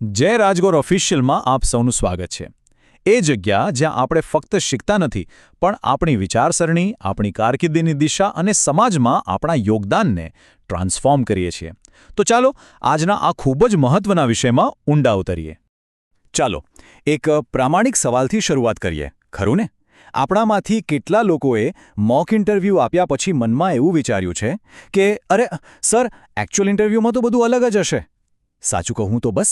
જય રાજગોર ઓફિશિયલમાં આપ સૌનું સ્વાગત છે. એ જગ્યા જ્યાં આપણે ફક્ત શીખતા નથી પણ આપણી વિચારસરણી, આપણી કારકિર્દીની દિશા અને સમાજમાં આપણા યોગદાનને ટ્રાન્સફોર્મ કરીએ છીએ. તો ચાલો આજના આ ખૂબ જ મહત્વના વિષયમાં ઊંડા ઉતરીએ. ચાલો એક પ્રામાણિક સવાલથી શરૂઆત કરીએ, ખરું ને? આપણામાંથી કેટલા લોકોએ મોક ઇન્ટરવ્યૂ આપ્યા પછી મનમાં એવું વિચાર્યું છે કે અરે સર, એકચ્યુઅલ ઇન્ટરવ્યૂમાં તો બધું અલગ જ હશે? સાચું કહું તો બસ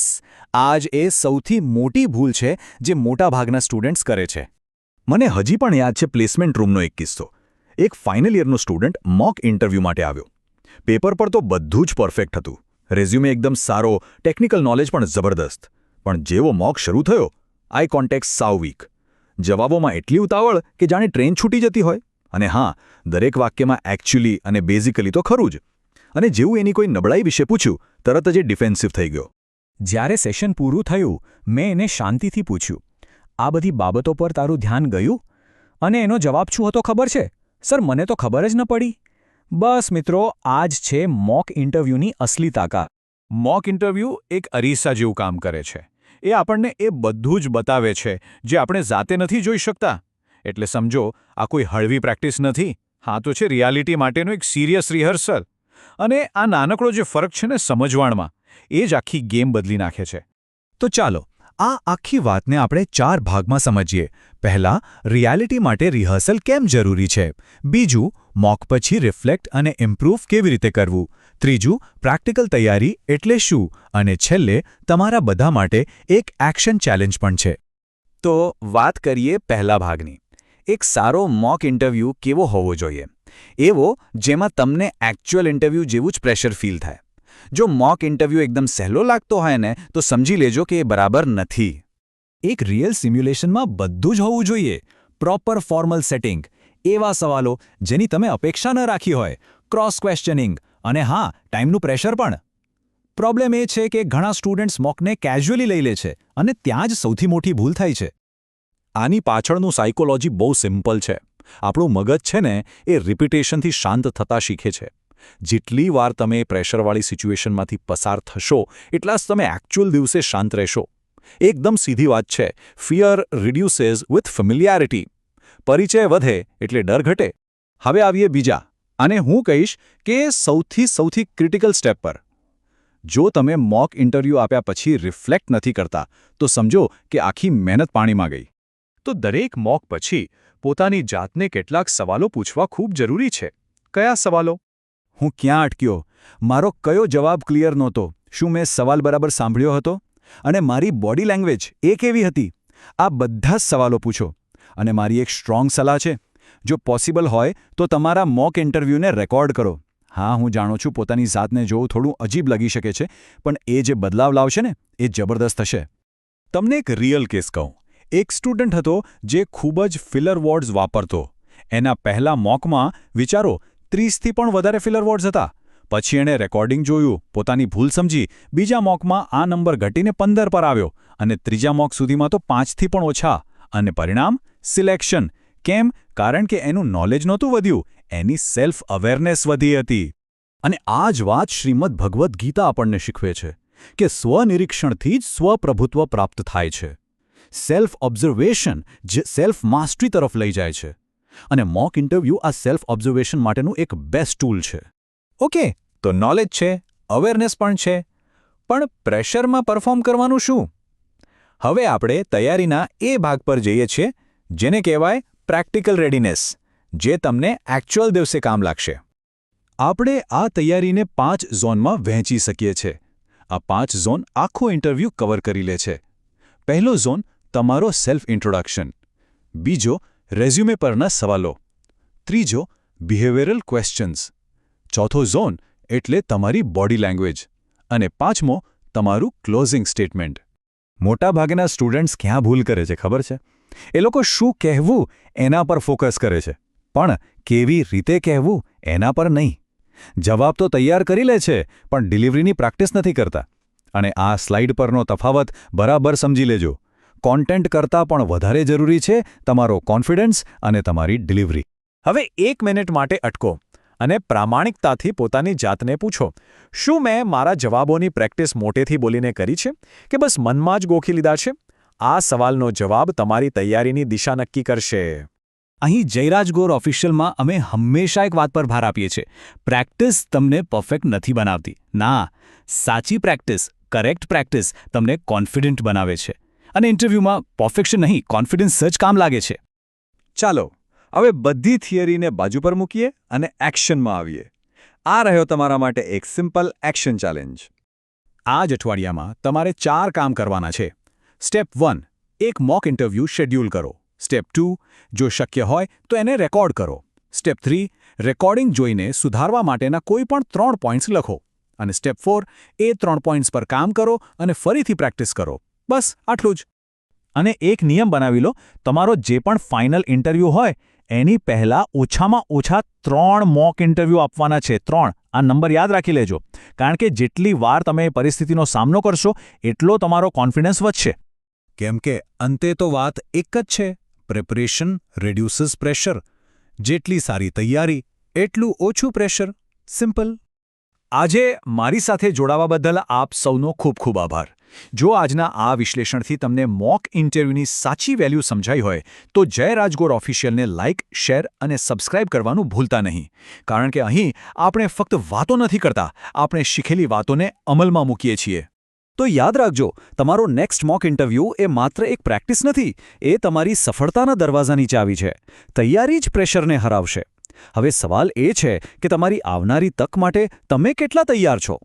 આ જ એ સૌથી મોટી ભૂલ છે જે મોટાભાગના સ્ટુડન્ટ્સ કરે છે. મને હજી પણ યાદ છે પ્લેસમેન્ટ રૂમનો એક કિસ્સો. એક ફાઇનલ યરનો સ્ટુડન્ટ મોક ઇન્ટરવ્યૂ માટે આવ્યો. પેપર પર તો બધું જ પરફેક્ટ હતું, રેઝ્યુમે એકદમ સારો, ટેકનિકલ નોલેજ પણ જબરદસ્ત. પણ જેવો મોક શરૂ થયો, આઈ કોન્ટેક્ટ સાવ વીક. જવાબોમાં એટલી ઉતાવળ કે જાણે ટ્રેન છૂટી જતી હોય. અને હા, દરેક વાક્યમાં એકચ્યુઅલી અને બેઝિકલી તો ખરું જ. અને જેવું એની કોઈ નબળાઈ વિશે પૂછ્યું, તરત જ એ ડિફેન્સિવ થઈ ગયો. જ્યારે સેશન પૂરું થયું, મેં એને શાંતિથી પૂછ્યું, આ બધી બાબતો પર તારું ધ્યાન ગયું? અને એનો જવાબ શું હતો ખબર છે? સર, મને તો ખબર જ ન પડી. બસ મિત્રો, આ જ છે મોક ઇન્ટરવ્યૂની અસલી તાકાત. મોક ઇન્ટરવ્યૂ એક અરીસા જેવું કામ કરે છે. એ આપણને એ બધું જ બતાવે છે જે આપણે જાતે નથી જોઈ શકતા. એટલે સમજો, આ કોઈ હળવી પ્રેક્ટિસ નથી. હા તો છે રિયાલિટી માટેનું એક સિરિયસ રિહર્સલ. અને આ નાનકડો જે ફરક છે ને સમજવાણમાં, એ જ આખી ગેમ બદલી નાખે છે. તો ચાલો આ આખી વાતને આપણે 4 ભાગમાં સમજીએ. પહેલા, રિયાલિટી માટે રિહર્સલ કેમ જરૂરી છે. બીજું, મોક પછી રિફ્લેક્ટ અને ઇમ્પ્રૂવ કેવી રીતે કરવું. ત્રીજું, પ્રેક્ટિકલ તૈયારી એટલે શું. અને છેલ્લે, તમારા બધા માટે એક એક્શન ચેલેન્જ પણ છે. તો વાત કરીએ પહેલા ભાગની. એક સારો મોક ઇન્ટરવ્યૂ કેવો હોવો જોઈએ? એવો જેમાં તમને એકચ્યુઅલ ઇન્ટરવ્યૂ જેવું જ પ્રેશર ફીલ થાય. જો મોક ઇન્ટરવ્યૂ એકદમ સહેલો લાગતો હોય ને, તો સમજી લેજો કે એ બરાબર નથી. એક રિયલ સિમ્યુલેશનમાં બધું જ હોવું જોઈએ. પ્રોપર ફોર્મલ સેટિંગ, એવા સવાલો જેની તમે અપેક્ષા ન રાખી હોય, ક્રોસ ક્વેશ્ચનિંગ, અને હા, ટાઈમનું પ્રેશર પણ. પ્રોબ્લેમ એ છે કે ઘણા સ્ટુડન્ટ્સ મોકને કેઝ્યુઅલી લઈ લે છે અને ત્યાં જ સૌથી મોટી ભૂલ થાય છે. આની પાછળનું સાયકોલોજી બહુ સિમ્પલ છે. આપણું મગજ છે ને, એ રિપિટેશનથી શાંત થતા શીખે છે. જેટલી વાર તમે પ્રેશરવાળી સિચ્યુએશનમાંથી પસાર થશો, એટલા જ તમે એકચ્યુઅલ દિવસે શાંત રહેશો. એકદમ સીધી વાત છે. Fear reduces with familiarity. પરિચય વધે એટલે ડર ઘટે. હવે આવીએ બીજા, અને હું કહીશ કે સૌથી ક્રિટિકલ સ્ટેપ પર. જો તમે મોક ઇન્ટરવ્યૂ આપ્યા પછી રિફ્લેક્ટ નથી કરતા, તો સમજો કે આખી મહેનત પાણીમાં ગઈ. તો દરેક મોક પછી પોતાની જાતને કેટલાક સવાલો પૂછવા ખૂબ જરૂરી છે. કયા સવાલો? હું ક્યાં અટક્યો? મારો કયો જવાબ ક્લિયર નહોતો? શું મેં સવાલ બરાબર સાંભળ્યો હતો? અને મારી બોડી લેંગ્વેજ એ કેવી હતી? આ બધા જ સવાલો પૂછો. અને મારી એક સ્ટ્રોંગ સલાહ છે, જો પોસિબલ હોય તો તમારા મોક ઇન્ટરવ્યૂને રેકોર્ડ કરો. હા, હું જાણું છું પોતાની જાતને જોવું થોડું અજીબ લાગી શકે છે, પણ એ જે બદલાવ લાવશે ને, એ જબરદસ્ત થશે. તમને એક રિયલ કેસ કહું. એક સ્ટુડન્ટ હતો જે ખૂબ જ ફિલર વર્ડ્સ વાપરતો. એના પહેલા મોકમાં વિચારો 30થી પણ વધારે ફિલર વર્ડ્સ હતા. પછી એણે રેકોર્ડિંગ જોયું, પોતાની ભૂલ સમજી, બીજા મોકમાં આ નંબર ઘટીને 15 પર આવ્યો, અને ત્રીજા મોક સુધીમાં તો 5થી પણ ઓછા. અને પરિણામ? સિલેક્શન. કેમ? કારણ કે એનું નોલેજ નહોતું વધ્યું, એની સેલ્ફ અવેરનેસ વધી હતી. અને આ જ વાત શ્રીમદ ભગવદ્ ગીતા આપણને શીખવે છે કે સ્વનિરીક્ષણથી જ સ્વપ્રભુત્વ પ્રાપ્ત થાય છે. સેલ્ફ ઓબ્ઝર્વેશન જે સેલ્ફ માસ્ટરી તરફ લઈ જાય છે. અને મોક ઇન્ટરવ્યૂ આ સેલ્ફ ઓબ્ઝર્વેશન માટેનું એક બેસ્ટ ટૂલ છે. ઓકે, તો નોલેજ છે, અવેરનેસ પણ છે, પણ પ્રેશરમાં પરફોર્મ કરવાનું શું? હવે આપણે તૈયારીના એ ભાગ પર જઈએ છીએ જેને કહેવાય પ્રેક્ટિકલ રેડીનેસ, જે તમને એકચ્યુઅલ દિવસે કામ લાગશે. આપણે આ તૈયારીને 5 ઝોનમાં વહેંચી શકીએ છીએ. આ 5 ઝોન આખો ઇન્ટરવ્યૂ કવર કરી લે છે. પહેલો ઝોન તમારો સેલ્ફ ઇન્ટ્રોડક્શન. બીજો, રેઝ્યુમે પરના સવાલો. ત્રીજો, બિહેવિયરલ ક્વેશ્ચન્સ. ચોથો ઝોન એટલે તમારી બોડી લેંગ્વેજ. અને પાંચમો, તમારું ક્લોઝિંગ સ્ટેટમેન્ટ. મોટાભાગના સ્ટુડન્ટ્સ ક્યાં ભૂલ કરે છે ખબર છે? એ લોકો શું કહેવું એના પર ફોકસ કરે છે, પણ કેવી રીતે કહેવું એના પર નહીં. જવાબ તો તૈયાર કરી લે છે, પણ ડિલિવરીની પ્રેક્ટિસ નથી કરતા. અને આ સ્લાઇડ પરનો તફાવત બરાબર સમજી લેજો. કોન્ટેન્ટ કરતાં પણ વધારે જરૂરી છે તમારો કોન્ફિડન્સ અને તમારી ડિલિવરી. હવે 1 મિનિટ માટે અટકો અને પ્રામાણિકતાથી પોતાની જાતને પૂછો, શું મેં મારા જવાબોની પ્રેક્ટિસ મોટેથી બોલીને કરી છે કે બસ મનમાં જ ગોખી લીધા છે? આ સવાલનો જવાબ તમારી તૈયારીની દિશા નક્કી કરશે. અહીં જયરાજ ગોર ઓફિશિયલમાં અમે હંમેશા એક વાત પર ભાર આપીએ છીએ. પ્રેક્ટિસ તમને પરફેક્ટ નથી બનાવતી. ના, સાચી પ્રેક્ટિસ, કરેક્ટ પ્રેક્ટિસ તમને કોન્ફિડન્ટ બનાવે છે. અને ઇન્ટરવ્યૂમાં પરફેક્શન નહીં, કોન્ફિડન્સ જ કામ લાગે છે. ચાલો હવે બધી થિયરીને બાજુ પર મૂકીએ અને એક્શનમાં આવીએ. આ રહ્યો તમારા માટે એક સિમ્પલ એક્શન ચેલેન્જ. આ જ અઠવાડિયામાં તમારે 4 કામ કરવાના છે. સ્ટેપ 1, એક મોક ઇન્ટરવ્યૂ શેડ્યુલ કરો. સ્ટેપ 2, જો શક્ય હોય તો એને રેકોર્ડ કરો. સ્ટેપ 3, રેકોર્ડિંગ જોઈને સુધારવા માટેના કોઈ પણ 3 પોઈન્ટ્સ લખો. અને સ્ટેપ 4, એ 3 પોઈન્ટ્સ પર કામ કરો અને ફરીથી પ્રેક્ટિસ કરો. બસ આટલું જ. અને એક નિયમ બનાવી લો, તમારો જે પણ ફાઇનલ ઇન્ટરવ્યૂ હોય એની પહેલાં ઓછામાં ઓછા 3 મોક ઇન્ટરવ્યૂ આપવાના છે. 3. આ નંબર યાદ રાખી લેજો. કારણ કે જેટલી વાર તમે એ પરિસ્થિતિનો સામનો કરશો એટલો તમારો કોન્ફિડન્સ વધશે. કેમ કે અંતે તો વાત એક જ છે, પ્રિપરેશન રિડ્યુસીસ પ્રેશર. જેટલી સારી તૈયારી એટલું ઓછું પ્રેશર. સિમ્પલ. આજે મારી સાથે જોડાવા બદલ આપ સૌનો ખૂબ ખૂબ આભાર. જો આજના આ વિશ્લેષણથી તમને મોક ઇન્ટરવ્યૂની સાચી વેલ્યુ સમજાઈ હોય તો જય રાજગોર ઓફિશિયલને લાઇક, શેર અને સબસ્ક્રાઇબ કરવાનું ભૂલતા નહીં. કારણ કે અહીં આપણે ફક્ત વાતો નથી કરતા, આપણે શીખેલી વાતોને અમલમાં મૂકીએ છીએ. તો યાદ રાખજો, તમારો નેક્સ્ટ મોક ઇન્ટરવ્યૂ એ માત્ર એક પ્રેક્ટિસ નથી, એ તમારી સફળતાના દરવાજાની ચાવી છે. તૈયારી જ પ્રેશરને હરાવશે. હવે સવાલ એ છે કે તમારી આવનારી તક માટે તમે કેટલા તૈયાર છો?